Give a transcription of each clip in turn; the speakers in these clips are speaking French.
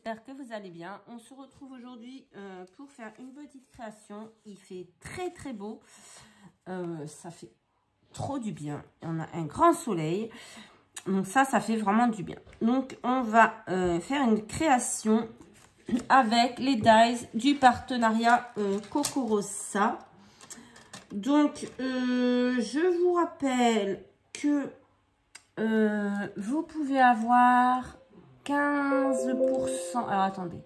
J'espère que vous allez bien. On se retrouve aujourd'hui pour faire une petite création. Il fait très très beau. Ça fait trop du bien. On a un grand soleil. Donc ça fait vraiment du bien. Donc on va faire une création avec les dies du partenariat Coco Rosa. Donc je vous rappelle que vous pouvez avoir 15%. Alors attendez,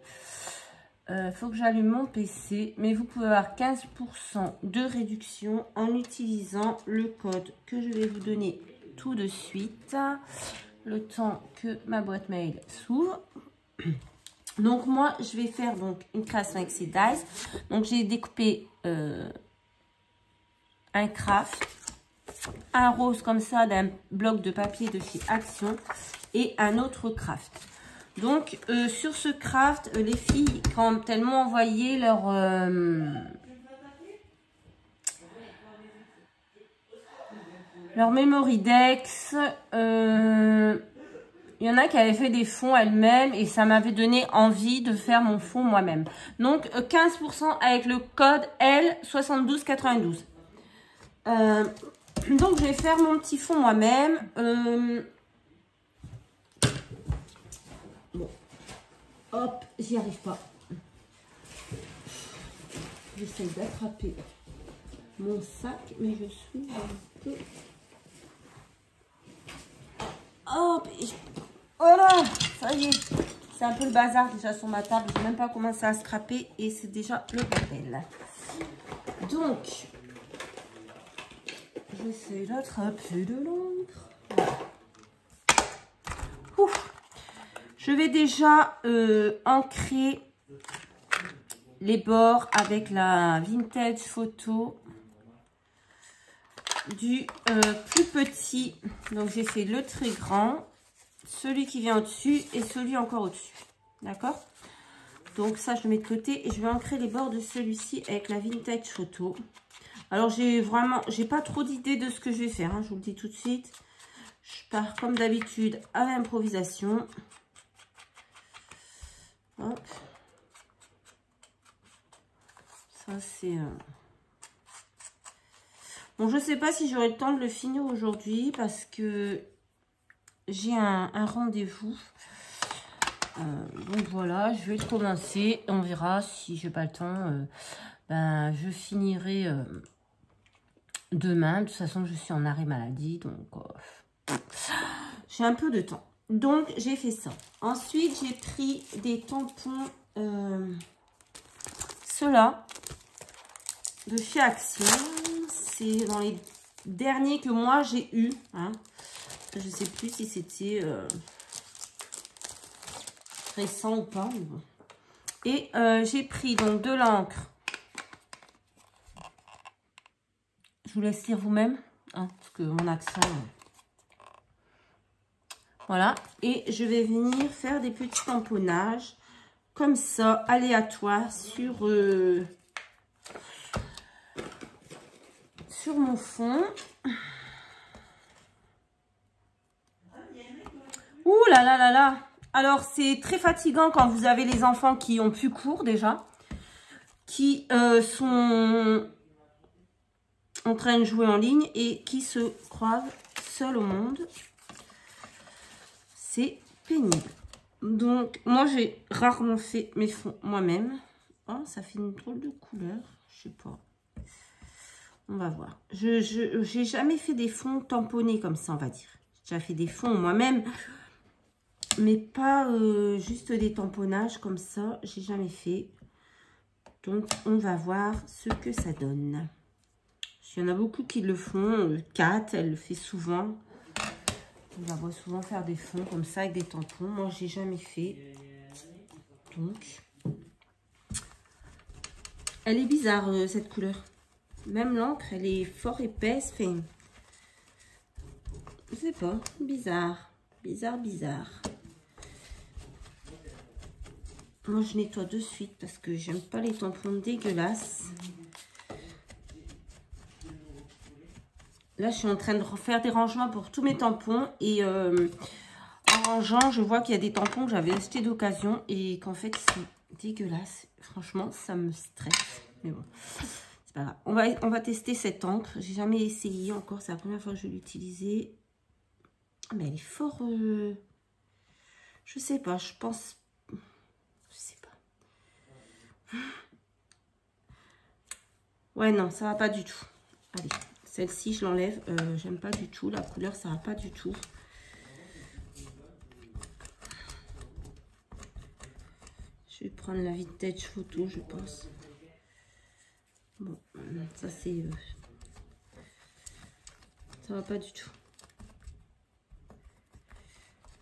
faut que j'allume mon PC, mais vous pouvez avoir 15% de réduction en utilisant le code que je vais vous donner tout de suite, le temps que ma boîte mail s'ouvre. Donc moi je vais faire donc une création avec ces dies. Donc j'ai découpé un craft, un rose comme ça d'un bloc de papier de chez Action et un autre craft. Donc sur ce craft, les filles, quand elles m'ont envoyé leur memory dex, il y en a qui avaient fait des fonds elles-mêmes et ça m'avait donné envie de faire mon fond moi-même. Donc 15% avec le code L7292. Donc je vais faire mon petit fond moi-même. Bon, hop, j'y arrive pas. J'essaie d'attraper mon sac, mais je suis un peu. Hop, voilà, ça y est. C'est un peu le bazar déjà sur ma table. J'ai même pas commencé à scraper et c'est déjà le bordel. Donc, j'essaie d'attraper de l'encre. Je vais déjà ancrer les bords avec la vintage photo du plus petit. Donc j'ai fait le très grand, celui qui vient au-dessus et celui encore au-dessus. D'accord? Donc ça je le mets de côté et je vais ancrer les bords de celui-ci avec la vintage photo. Alors j'ai pas trop d'idées de ce que je vais faire, hein, je vous le dis tout de suite. Je pars comme d'habitude à l'improvisation. Hop. Ça c'est... Bon, je sais pas si j'aurai le temps de le finir aujourd'hui parce que j'ai un rendez-vous. Donc voilà, je vais le commencer. On verra si j'ai pas le temps. Ben, je finirai demain. De toute façon, je suis en arrêt maladie. Donc, j'ai un peu de temps. Donc, j'ai fait ça. Ensuite, j'ai pris des tampons. Ceux-là. De chez Action. C'est dans les derniers que moi, j'ai eu. Hein. Je sais plus si c'était récent ou pas. Bon. Et j'ai pris donc de l'encre. Je vous laisse lire vous-même. Hein, parce que mon accent... Voilà, et je vais venir faire des petits tamponnages comme ça, aléatoires sur mon fond. Ouh là là là là. Alors, c'est très fatigant quand vous avez les enfants qui ont plus cours déjà, qui sont en train de jouer en ligne et qui se croient seuls au monde. C'est pénible. Donc, moi, j'ai rarement fait mes fonds moi-même. Oh, ça fait une drôle de couleur. Je sais pas. On va voir. J'ai jamais fait des fonds tamponnés comme ça, on va dire. J'ai déjà fait des fonds moi-même. Mais pas juste des tamponnages comme ça. J'ai jamais fait. Donc, on va voir ce que ça donne. Il y en a beaucoup qui le font. Kat, elle le fait souvent. On la voit souvent faire des fonds comme ça avec des tampons. Moi, j'ai jamais fait. Donc, elle est bizarre cette couleur. Même l'encre, elle est fort épaisse. Enfin, je sais pas, bizarre, bizarre. Moi, je nettoie de suite parce que j'aime pas les tampons dégueulasses. Là, je suis en train de refaire des rangements pour tous mes tampons. Et en rangeant, je vois qu'il y a des tampons que j'avais achetés d'occasion et qu'en fait, ils sont dégueulasses. Franchement, ça me stresse. Mais bon, c'est pas grave. On va tester cette encre. J'ai jamais essayé encore. C'est la première fois que je vais l'utiliser. Mais elle est fort... Je sais pas, je pense... Je sais pas. Ouais, non, ça va pas du tout. Allez, celle-ci, je l'enlève. J'aime pas du tout. La couleur, ça va pas du tout. Je vais prendre la vintage photo, je pense. Bon, ça c'est... ça va pas du tout.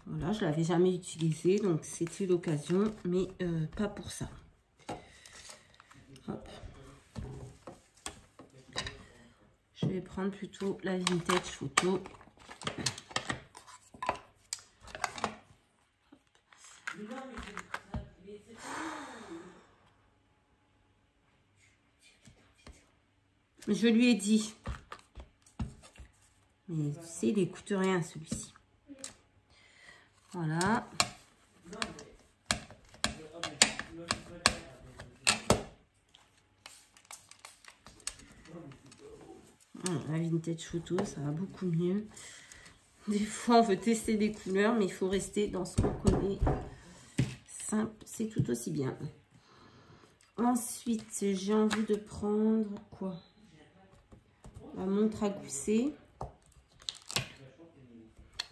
Voilà, je l'avais jamais utilisé, donc c'était l'occasion, mais pas pour ça. Hop. Je vais prendre plutôt la vintage photo. Je lui ai dit. Mais tu sais, il n'écoute rien celui-ci. Voilà. La vintage photo, ça va beaucoup mieux. Des fois, on veut tester des couleurs, mais il faut rester dans ce qu'on connaît. Simple, c'est tout aussi bien. Ensuite, j'ai envie de prendre quoi? La montre à gousset.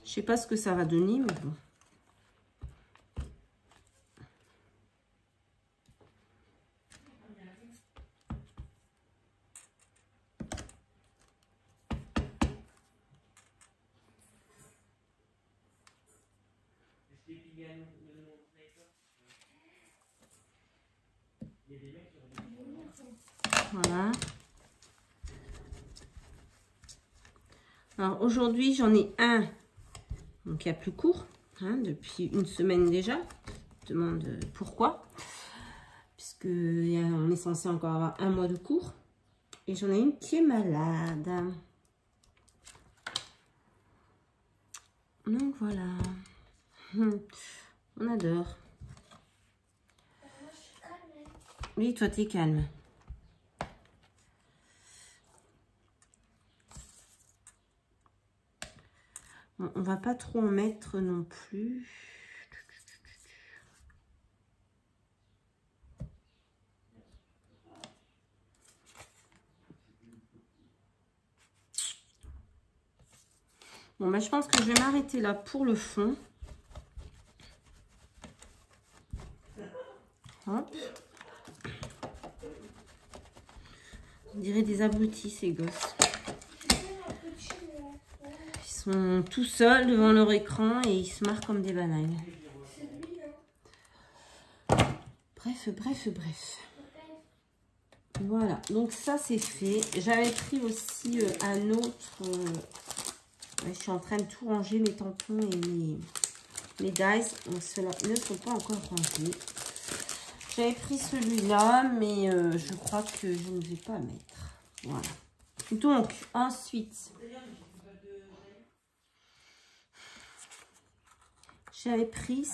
Je sais pas ce que ça va donner, mais bon. Voilà. Alors aujourd'hui, j'en ai un donc il y a plus court, hein, depuis une semaine déjà. Je me demande pourquoi. Puisque on est censé encore avoir un mois de cours. Et j'en ai une qui est malade. Donc voilà. On adore. Oui, toi, t'es calme. Bon, on va pas trop en mettre non plus. Bon, bah, je pense que je vais m'arrêter là pour le fond. Hop. On dirait des abrutis, ces gosses. Ils sont tout seuls devant leur écran et ils se marrent comme des bananes. Bref. Voilà, donc ça c'est fait. J'avais pris aussi un autre... je suis en train de tout ranger, mes tampons et mes dies. Donc ceux-là ne sont pas encore rangés. J'avais pris celui-là, mais je crois que je ne vais pas mettre. Voilà. Donc, ensuite, j'avais pris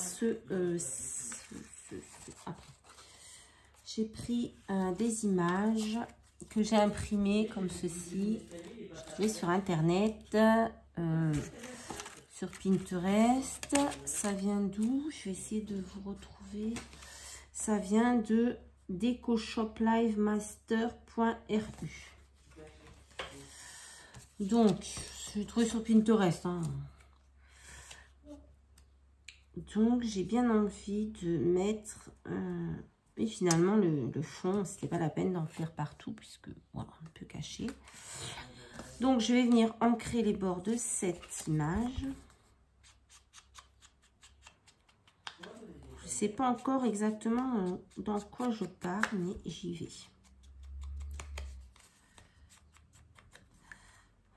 j'ai pris des images que j'ai imprimées comme ceci. J'ai trouvé sur Internet, sur Pinterest. Ça vient d'où? Je vais essayer de vous retrouver. Ça vient de decoshoplivemaster.ru. Donc, j'ai trouvé sur Pinterest. Hein. Donc, j'ai bien envie de mettre... et finalement, le fond, c'était pas la peine d'en faire partout, puisque, voilà, un peu caché. Donc, je vais venir ancrer les bords de cette image. Je sais pas encore exactement dans quoi je pars, mais j'y vais.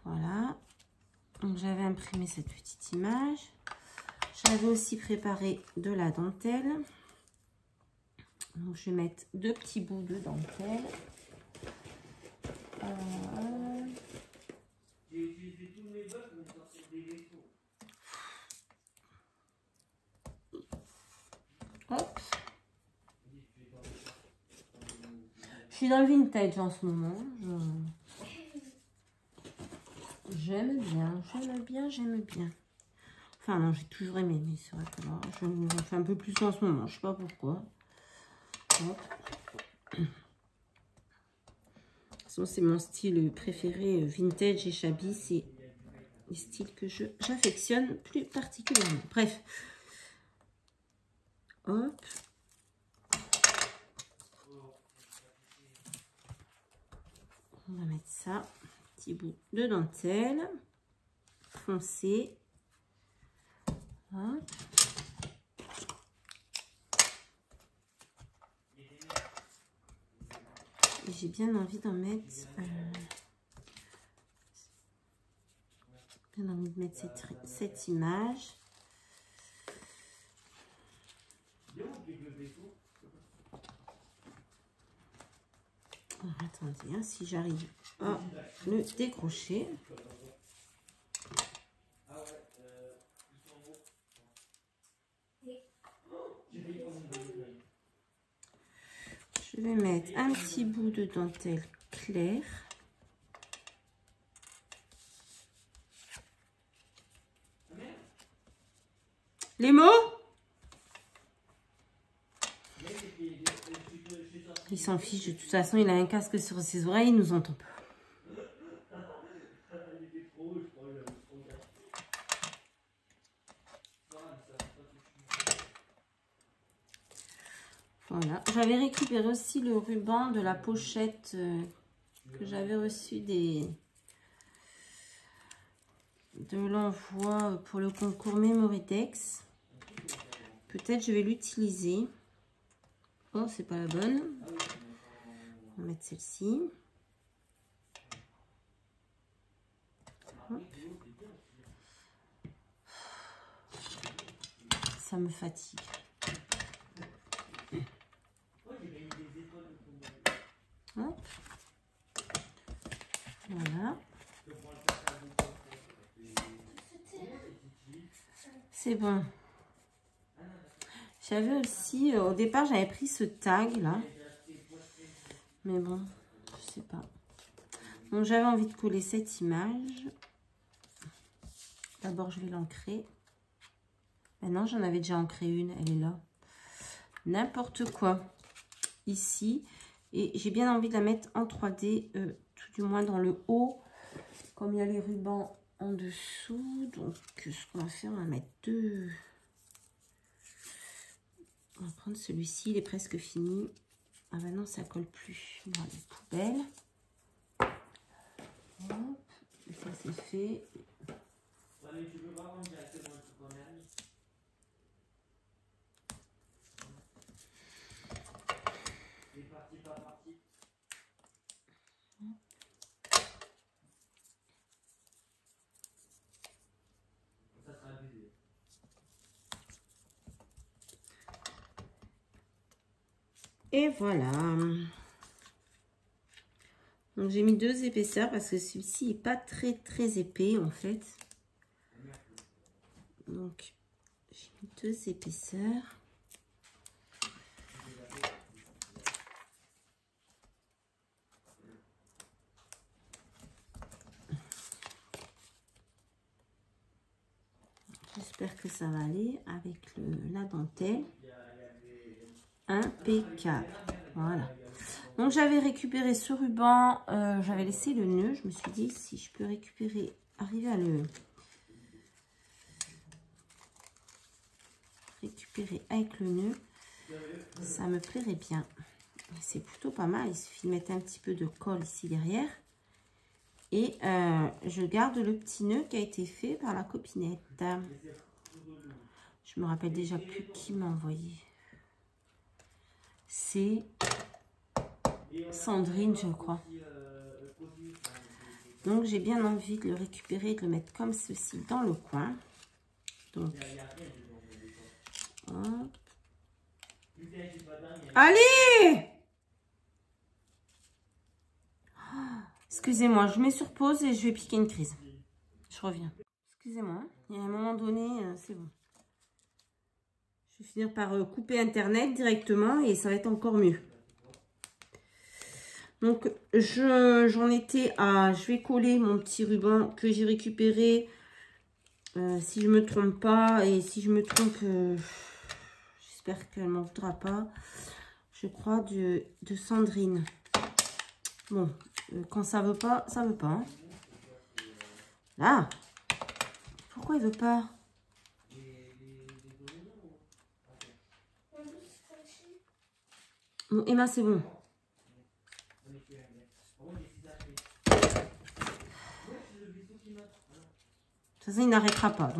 Voilà. Donc, j'avais imprimé cette petite image. J'avais aussi préparé de la dentelle. Donc, je vais mettre 2 petits bouts de dentelle. suis dans le vintage en ce moment. J'aime bien, j'aime bien, j'aime bien. Enfin non, j'ai toujours aimé, mais c'est vrai que là, je fais un peu plus en ce moment. Je sais pas pourquoi. Hop. C'est mon style préféré, vintage et shabby. C'est les styles que j'affectionne plus particulièrement. Bref. Hop. On va mettre ça. Petit bout de dentelle. Foncé. Hop. J'ai bien envie d'en mettre... bien envie de mettre cette image. Alors, attendez, hein, si j'arrive à le décrocher. Je vais mettre un petit bout de dentelle claire. Les mots? Il s'en fiche, de toute façon, il a un casque sur ses oreilles, il nous entend pas. Voilà, j'avais récupéré aussi le ruban de la pochette que j'avais reçu de l'envoi pour le concours Memoritex. Peut-être je vais l'utiliser. Oh, c'est pas la bonne. On va mettre celle-ci. Ça me fatigue. Hop. Voilà. C'est bon. J'avais aussi, au départ, j'avais pris ce tag là. Mais bon, je sais pas. Donc, j'avais envie de coller cette image. D'abord, je vais l'ancrer. Maintenant, j'en avais déjà ancré une. Elle est là. N'importe quoi. Ici. Et j'ai bien envie de la mettre en 3D, tout du moins dans le haut. Comme il y a les rubans en dessous. Donc, ce qu'on va faire, on va mettre deux. On va prendre celui-ci. Il est presque fini. Ah ben non, ça colle plus. Dans les poubelles. Hop. Et ça, c'est fait. Et voilà. Donc j'ai mis 2 épaisseurs parce que celui-ci n'est pas très épais en fait. Donc j'ai mis 2 épaisseurs. J'espère que ça va aller avec la dentelle. Impeccable. Voilà. Donc j'avais récupéré ce ruban. J'avais laissé le nœud. Je me suis dit si je peux arriver à le récupérer avec le nœud, ça me plairait bien. C'est plutôt pas mal. Il suffit de mettre un petit peu de colle ici derrière. Et je garde le petit nœud qui a été fait par la copinette. Je me rappelle déjà plus qui m'a envoyé. C'est Sandrine, je crois. Donc, j'ai bien envie de le récupérer et de le mettre comme ceci dans le coin. Donc, hop. Allez! Excusez-moi, je mets sur pause et je vais piquer une crise. Je reviens. Excusez-moi, il y a un moment donné, c'est bon. Je vais finir par couper Internet directement et ça va être encore mieux. Donc, j'en étais à... Je vais coller mon petit ruban que j'ai récupéré. Si je me trompe pas. Et si je me trompe, j'espère qu'elle m'en voudra pas. Je crois de Sandrine. Bon, quand ça veut pas, ça veut pas. Hein. Là, pourquoi il veut pas? Bon, Emma, c'est bon. De toute façon, il n'arrêtera pas.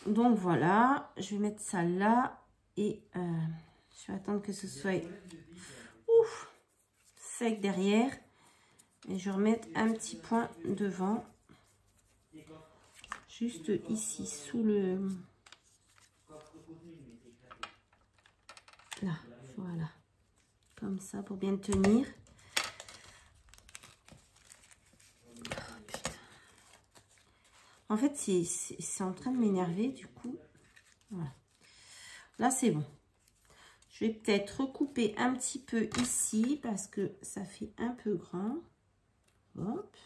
Donc voilà, je vais mettre ça là. Et je vais attendre que ce soit sec derrière. Et je vais remettre un petit point devant. Juste ici, sous le... Là, voilà. Comme ça, pour bien tenir. En fait, c'est en train de m'énerver, du coup. Voilà. Là, c'est bon. Je vais peut-être recouper un petit peu ici, parce que ça fait un peu grand. Hop.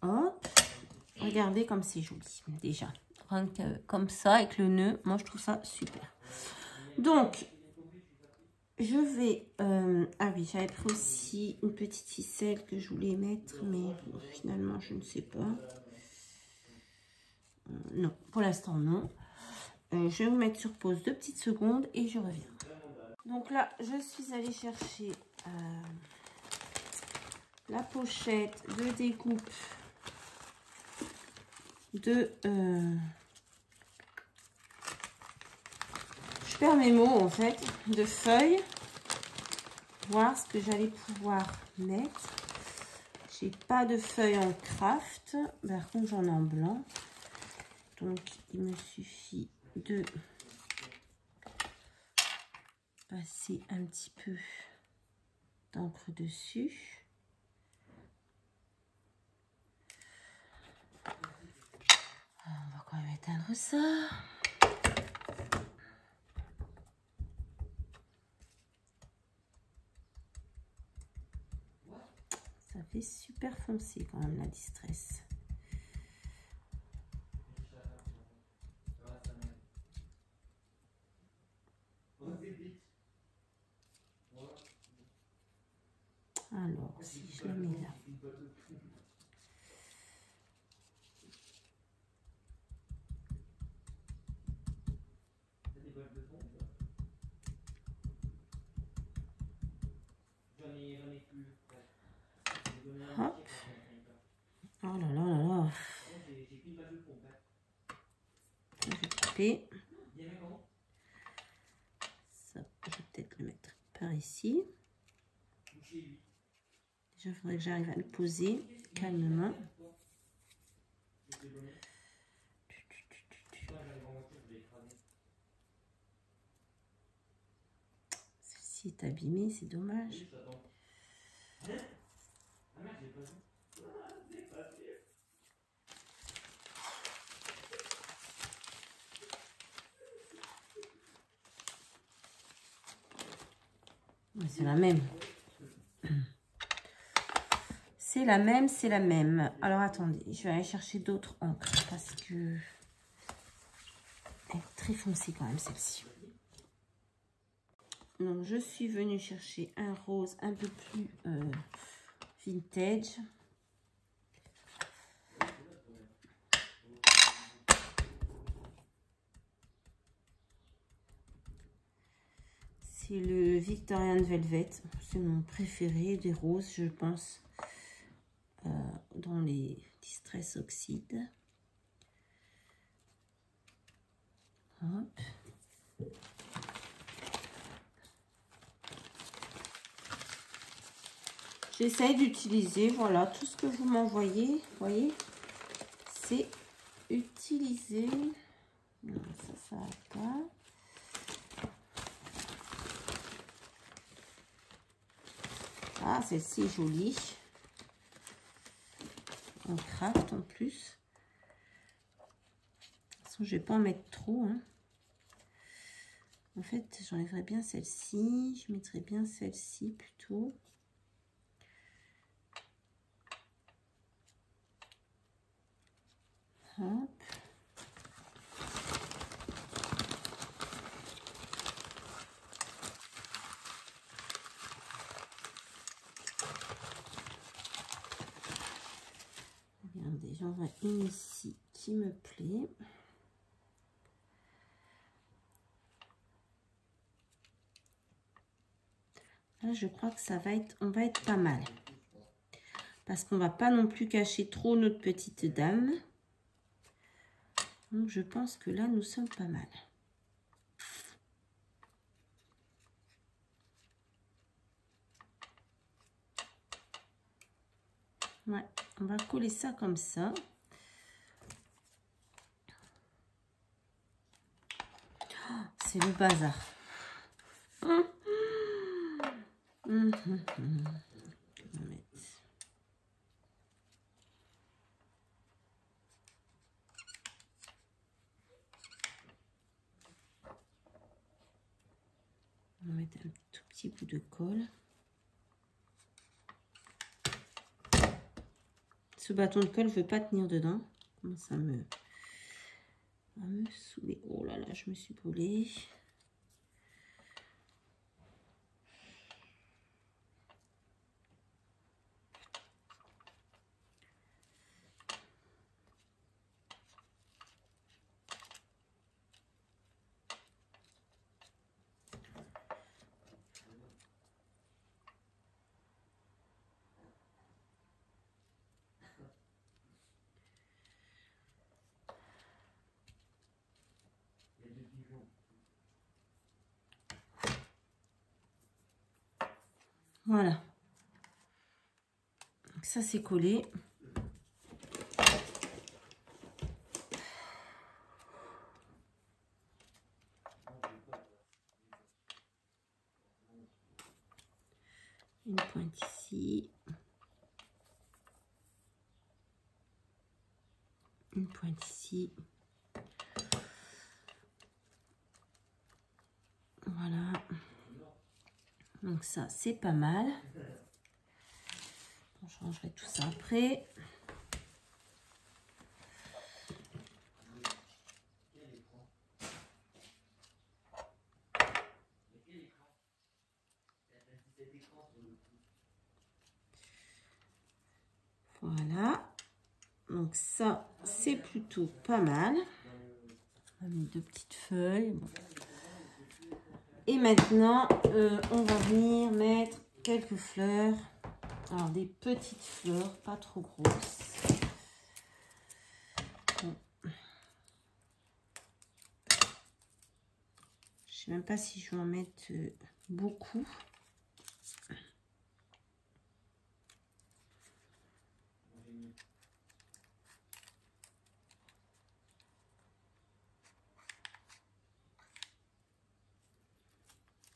Hop. Regardez comme c'est joli, déjà. Comme ça, avec le nœud, moi, je trouve ça super. Donc, je vais... ah oui, j'avais pris aussi une petite ficelle que je voulais mettre, mais finalement, je ne sais pas. Non, pour l'instant, non. Je vais vous mettre sur pause 2 petites secondes et je reviens. Donc là, je suis allée chercher la pochette de découpe de... je perds mes mots en fait, de feuilles. Voir ce que j'allais pouvoir mettre. J'ai pas de feuilles en craft. Par contre, j'en ai en blanc. Donc, il me suffit de passer un petit peu d'encre dessus. On va quand même éteindre ça. Ça fait super foncé quand même la Distress. Alors, si je la mets là. Hop. Oh là là là là. Je vais couper. Ça, je vais peut-être le mettre par ici. Déjà, il faudrait que j'arrive à le poser calmement. Celle-ci est abîmée, c'est dommage. C'est la même. C'est la même, c'est la même. Alors, attendez, je vais aller chercher d'autres encres parce que elle est très foncée quand même, celle-ci. Donc, je suis venue chercher un rose un peu plus vintage. C'est le Victorian Velvet. C'est mon préféré des roses, je pense, dans les Distress Oxide. Hop. J'essaye d'utiliser, voilà, tout ce que vous m'envoyez. Vous voyez, c'est utiliser. Non, ça va pas. Ah, celle-ci est jolie. En craft en plus. De toute façon, je vais pas en mettre trop. Hein. En fait, j'enlèverais bien celle-ci. Je mettrais bien celle-ci plutôt. Hop. Regardez, j'en vois une ici qui me plaît. Là, je crois que ça va être, on va être pas mal. Parce qu'on va pas non plus cacher trop notre petite dame. Donc, je pense que là, nous sommes pas mal. Ouais, on va coller ça comme ça. Oh, c'est le bazar. On va mettre un tout petit bout de colle. Ce bâton de colle ne veut pas tenir dedans. Ça me saouler. Oh là là, je me suis brûlée. Voilà. Donc ça, c'est collé. Une pointe ici. Une pointe ici. Voilà. Donc ça, c'est pas mal. Je rangerai tout ça après. Voilà. Donc ça, c'est plutôt pas mal. On va mettre deux petites feuilles. Bon. Et maintenant, on va venir mettre quelques fleurs. Alors, des petites fleurs, pas trop grosses. Bon. Je sais même pas si je vais en mettre beaucoup.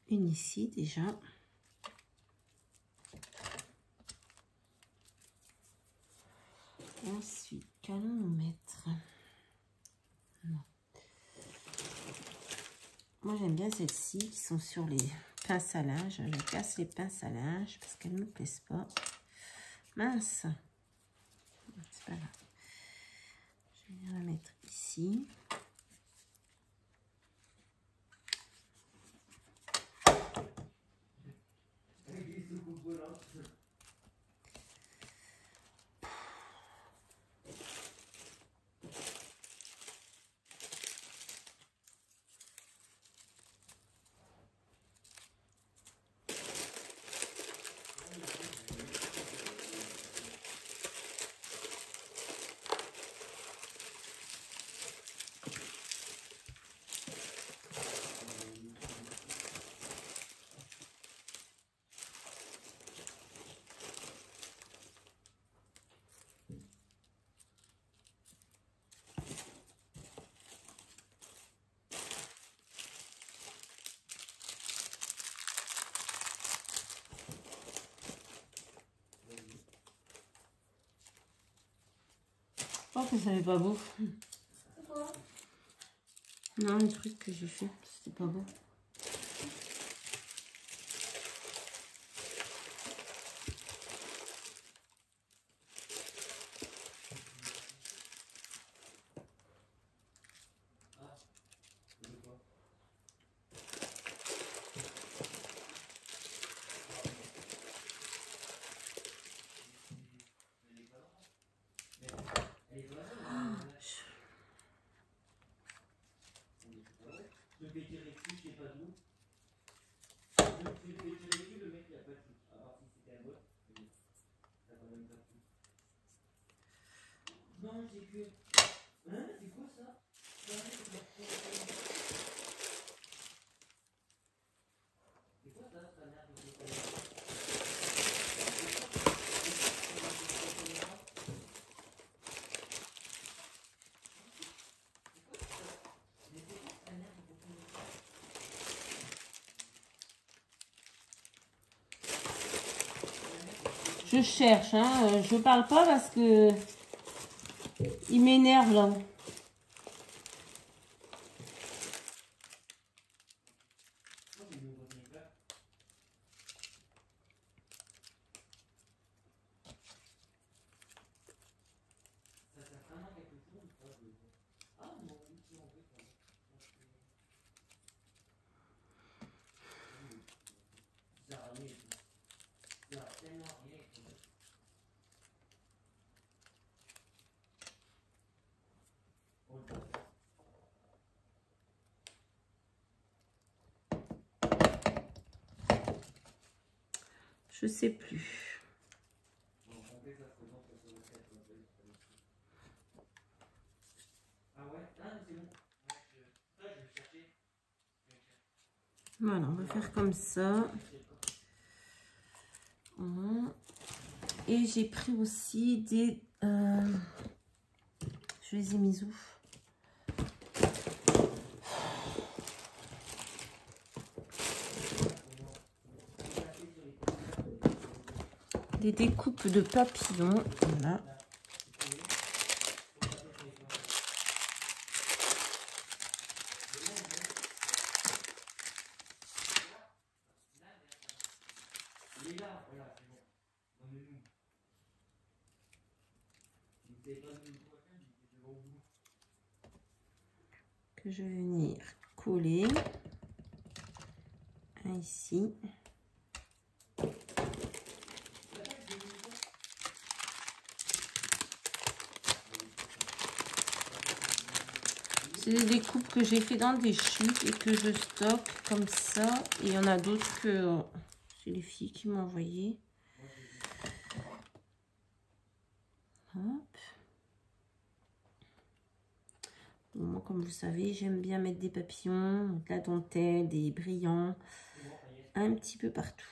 Une ici déjà. Ensuite, qu'allons-nous mettre? Non. Moi, j'aime bien celles-ci qui sont sur les pinces à linge. Je casse les pinces à linge parce qu'elles ne me plaisent pas. Mince. C'est pas grave. Je vais venir la mettre ici. Je pense que ça n'est pas beau. Pourquoi? Non, le truc que j'ai fait, c'était pas beau. Je cherche, hein. Je parle pas parce que il m'énerve là. Je sais plus. Voilà, on va faire comme ça. Voilà. Et j'ai pris aussi des... je les ai mis où? Des découpes de papillons. Voilà. Que je vais venir coller. Un ici. C'est des découpes que j'ai fait dans des chutes et que je stocke comme ça. Et il y en a d'autres que c'est les filles qui m'ont envoyé. Hop. Donc, moi, comme vous savez, j'aime bien mettre des papillons, de la dentelle, des brillants, un petit peu partout.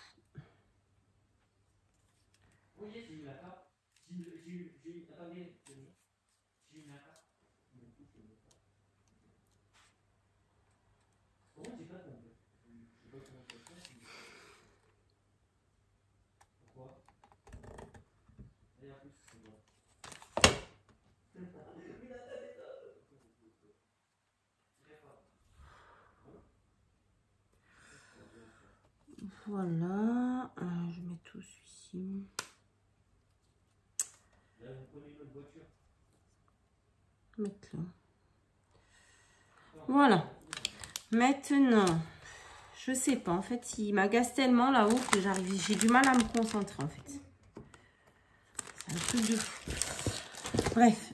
Voilà, je mets tous ici. Mettre là. Voilà. Maintenant, je sais pas. En fait, il m'agace tellement là-haut que j'ai du mal à me concentrer en fait. C'est un truc de fou. Bref.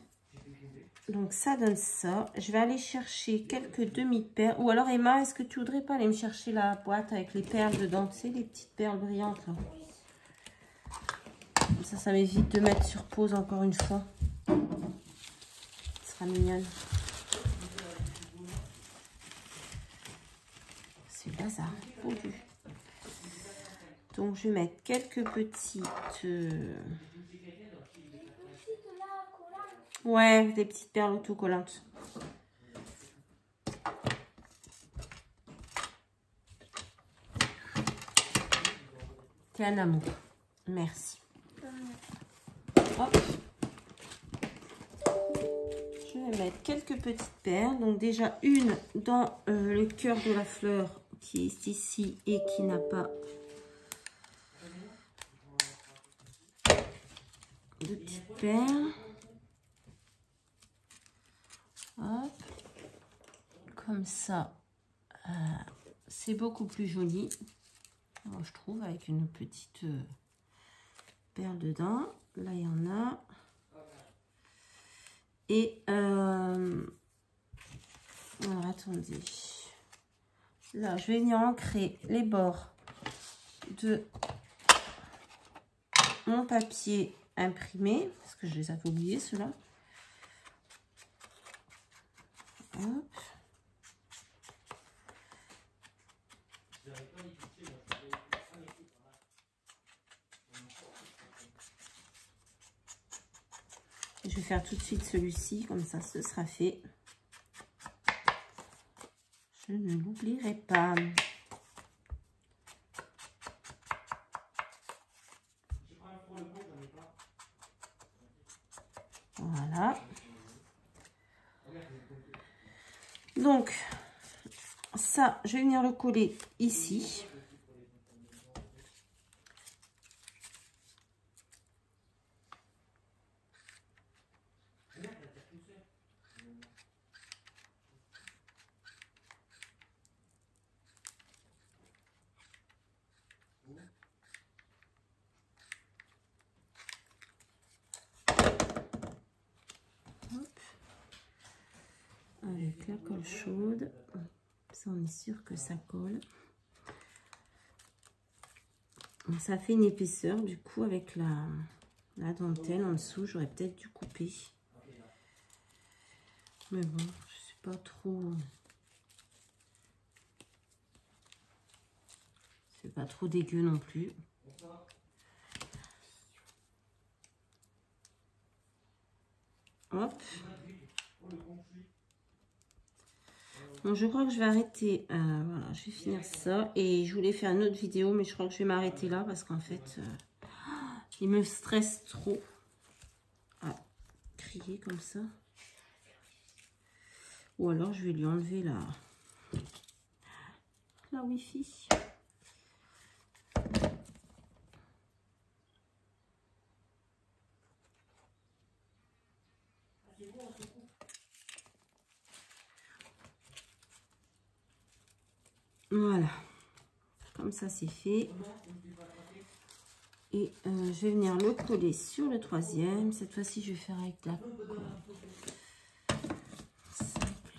Donc ça donne ça. Je vais aller chercher quelques demi-perles. Ou alors Emma, est-ce que tu voudrais pas aller me chercher la boîte avec les perles dedans? Tu sais, les petites perles brillantes là. Comme ça m'évite de mettre sur pause encore une fois. Ce sera mignonne. C'est bazar. Donc je vais mettre quelques petites... Ouais, des petites perles autocollantes. T'es un amour. Merci. Hop. Je vais mettre quelques petites perles. Donc déjà une dans le cœur de la fleur qui est ici et qui n'a pas de petites perles. Hop. Comme ça, c'est beaucoup plus joli. Moi, je trouve, avec une petite perle dedans. Là, il y en a. Et, alors, attendez. Là, je vais venir ancrer les bords de mon papier imprimé. Parce que je les avais oubliés, ceux-là. Hop. Je vais faire tout de suite celui-ci, comme ça ce sera fait. Je ne l'oublierai pas. Voilà. Donc, ça, je vais venir le coller ici. Avec la colle chaude, ça on est sûr que ça colle. Ça fait une épaisseur, du coup avec la dentelle en dessous, j'aurais peut-être dû couper. Mais bon, je suis pas trop... C'est pas trop dégueu non plus. Hop. Bon, je crois que je vais arrêter. Voilà, je vais finir ça. Et je voulais faire une autre vidéo, mais je crois que je vais m'arrêter là parce qu'en fait, il me stresse trop à crier comme ça. Ou alors, je vais lui enlever la Wi-Fi. Voilà, comme ça c'est fait. Et je vais venir le coller sur le troisième. Cette fois-ci, je vais faire avec la colle simple.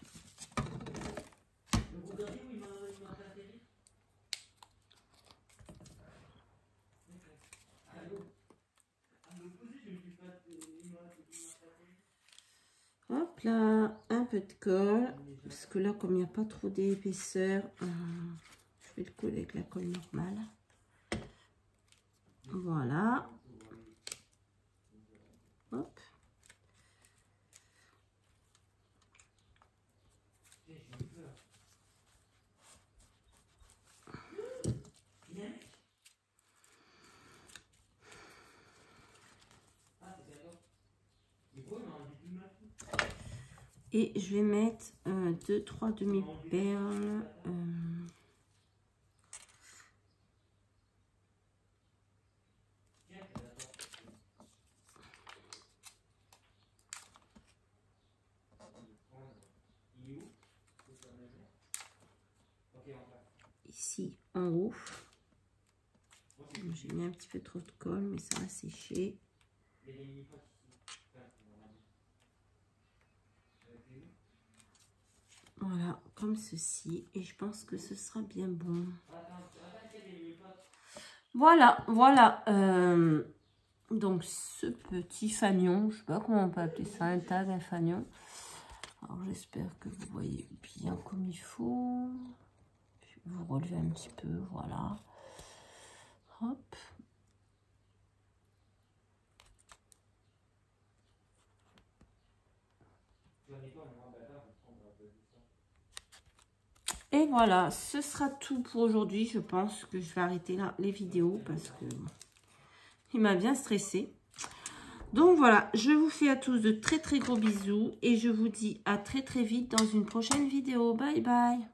Hop là, un peu de colle. Parce que là, comme il n'y a pas trop d'épaisseur, je vais le coller avec la colle normale. Voilà. Hop. Et je vais mettre 2-3 demi-perles. Ici en haut. J'ai mis un petit peu trop de colle, mais ça va sécher. Voilà, comme ceci. Et je pense que ce sera bien bon. Voilà, voilà. Donc, ce petit fanion, je sais pas comment on peut appeler ça, un tag, un fanion. Alors, j'espère que vous voyez bien comme il faut. Je vais vous relever un petit peu, voilà. Hop. Et voilà, ce sera tout pour aujourd'hui. Je pense que je vais arrêter là les vidéos parce que il m'a bien stressé. Donc voilà, je vous fais à tous de très très gros bisous et je vous dis à très très vite dans une prochaine vidéo. Bye bye.